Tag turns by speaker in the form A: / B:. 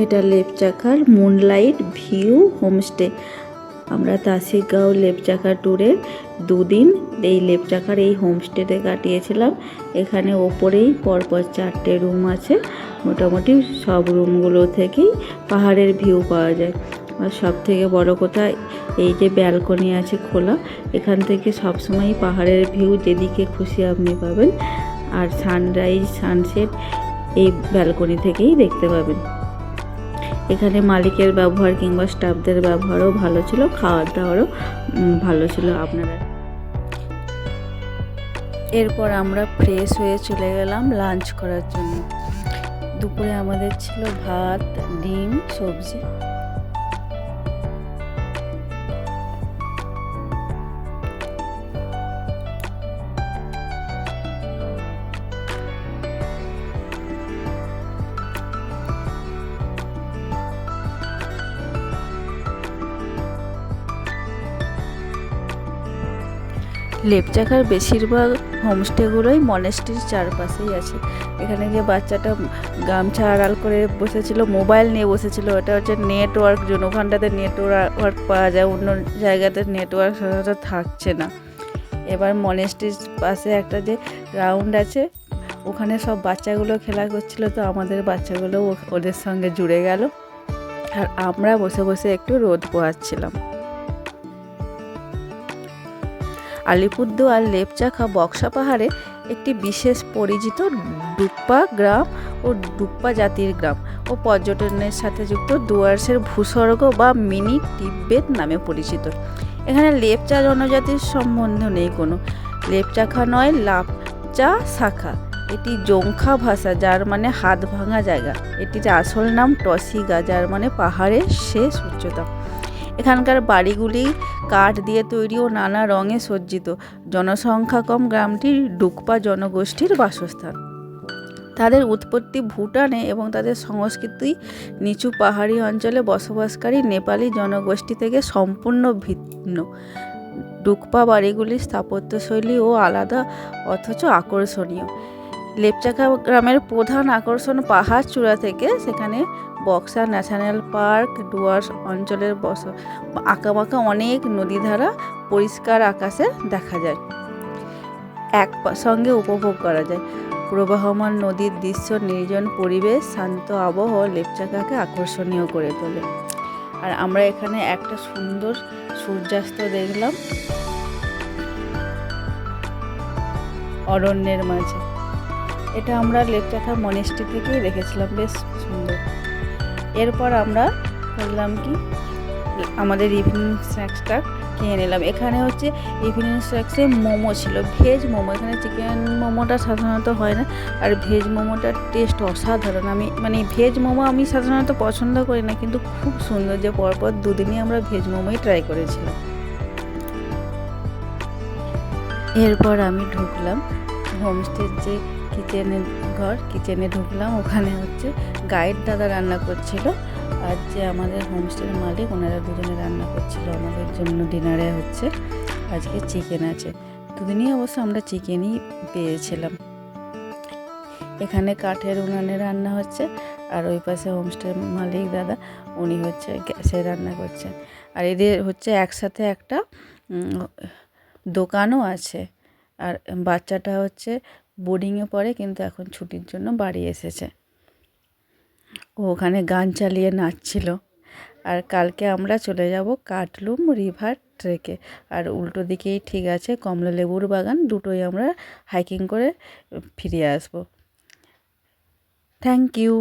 A: এটা লেপচাখার moonlight view homestay. আমরা তাসিগাঁও লেপচাখা ট্যুরের দুদিন এই লেপচাখার এই হোমস্টেতে কাটিয়েছিলাম। এখানে ওপরেই পরপর 4টে রুম আছে। মোটামুটি সব রুমগুলো থেকেই পাহাড়ের ভিউ পাওয়া যায়। আর সব থেকে বড় কথা, এই যে ব্যালকনি আছে খোলা, এখান থেকে সবসময় পাহাড়ের ভিউ যেদিকে খুশি আপনি পাবেন। আর সানরাইজ সানসেট এই ব্যালকনি থেকেই দেখতে পাবেন। এখানে মালিকের ব্যবহার কিংবা স্টাফদের ব্যবহারও ভালো ছিল, খাওয়ার দাওয়ারও ভালো ছিল আপনারা। এরপর আমরা ফ্রেশ হয়ে চলে গেলাম লাঞ্চ করার জন্য। দুপুরে আমাদের ছিল ভাত, ডিম, সবজি। লেপচাখার বেশিরভাগ হোমস্টেগুলোই মনেস্ট্রির চারপাশেই আছে। এখানে গিয়ে বাচ্চাটা গামছা আড়াল করে বসেছিল, মোবাইল নিয়ে বসেছিল। এটা হচ্ছে নেটওয়ার্ক জোন, ওখানটাতে নেটওয়ার্ক পাওয়া যায়, অন্য জায়গাতে নেটওয়ার্ক সাধারণত থাকছে না। এবার মনেস্ট্রির পাশে একটা যে গ্রাউন্ড আছে, ওখানে সব বাচ্চাগুলো খেলা করছিল, তো আমাদের বাচ্চাগুলো ওদের সঙ্গে জুড়ে গেল। আর আমরা বসে বসে একটু রোদ পোহাচ্ছিলাম। আলিপুরদুয়ার লেপচাখা বক্সা পাহাড়ে একটি বিশেষ পরিচিত ডুপ্পা গ্রাম ও ডুপ্পা জাতির গ্রাম ও পর্যটনের সাথে যুক্ত ডুয়ার্সের ভূস্বর্গ বা মিনি তিব্বেত নামে পরিচিত। এখানে লেপচা জনজাতির সম্বন্ধ নেই কোনো। লেপচাখা নয়, লাপচা শাখা। এটি জোংখা ভাষা, যার মানে হাত ভাঙা জায়গা। এটির আসল নাম টসিগা, যার মানে পাহাড়ের শেষ উচ্চতা। এখানকার বাড়িগুলি কাঠ দিয়ে তৈরি ও নানা রঙে সজ্জিত। জনসংখ্যা কম, গ্রামটি ডুকপা জনগোষ্ঠীর বাসস্থান। তাদের উৎপত্তি ভুটানে এবং তাদের সংস্কৃতি নিচু পাহাড়ি অঞ্চলে বসবাসকারী নেপালি জনগোষ্ঠী থেকে সম্পূর্ণ ভিন্ন। ডুকপা বাড়িগুলির স্থাপত্যশৈলী ও আলাদা অথচ আকর্ষণীয়। লেপচাখা গ্রামের প্রধান আকর্ষণ পাহাড় চূড়া থেকে সেখানে বক্সা ন্যাশনাল পার্ক, ডুয়ার্স অঞ্চলের আঁকাবাঁকা অনেক নদীধারা পরিষ্কার আকাশে দেখা যায়, এক সঙ্গে উপভোগ করা যায়। প্রবাহমান নদীর দৃশ্য, নির্জন পরিবেশ, শান্ত আবহাওয়া লেপচাখাকে আকর্ষণীয় করে তোলে। আর আমরা এখানে একটা সুন্দর সূর্যাস্ত দেখলাম অরণ্যের মাঝে। এটা আমরা লেপচাখা মনেস্ট্রি থেকেই দেখেছিলাম, বেশ সুন্দর। এরপর আমরা করলাম কি, আমাদের ইভিনিং স্ন্যাক্সটা খেয়ে নিলাম। এখানে হচ্ছে ইভিনিং স্ন্যাক্সে মোমো ছিল, ভেজ মোমো। এখানে চিকেন মোমোটা সাধারণত হয় না, আর ভেজ মোমোটার টেস্ট অসাধারণ। আমি ভেজ মোমো আমি সাধারণত পছন্দ করি না, কিন্তু খুব সুন্দর, যে পরপর দুদিনই আমরা ভেজ মোমোই ট্রাই করেছিলাম। এরপর আমি ঢুকলাম হোমস্টের যে কিচেনে ঢুকলাম। ওখানে হচ্ছে গাইড দাদা রান্না করছিল, আর যে আমাদের হোমস্টের মালিক, ওনারা দুজনে রান্না করছিল আমাদের জন্য। ডিনারে হচ্ছে আজকে চিকেন আছে। দুদিনই অবশ্য আমরা চিকেনই পেয়েছিলাম। এখানে কাঠের উনানে রান্না হচ্ছে, আর ওই পাশে হোমস্টের মালিক দাদা, উনি হচ্ছে গ্যাসে রান্না করছেন। আর এদের হচ্ছে একসাথে একটা দোকানও আছে। আর বাচ্চাটা হচ্ছে বোর্ডিংয়ে পড়ে, কিন্তু এখন ছুটির জন্য বাড়ি এসেছে। ও ওখানে গান চালিয়ে নাচছিল। আর কালকে আমরা চলে যাব কাটলুম রিভার ট্রেকে। আর উল্টো দিকেই ঠিক আছে কমলালেবুর বাগান। দুটোই আমরা হাইকিং করে ফিরে আসব। Thank you.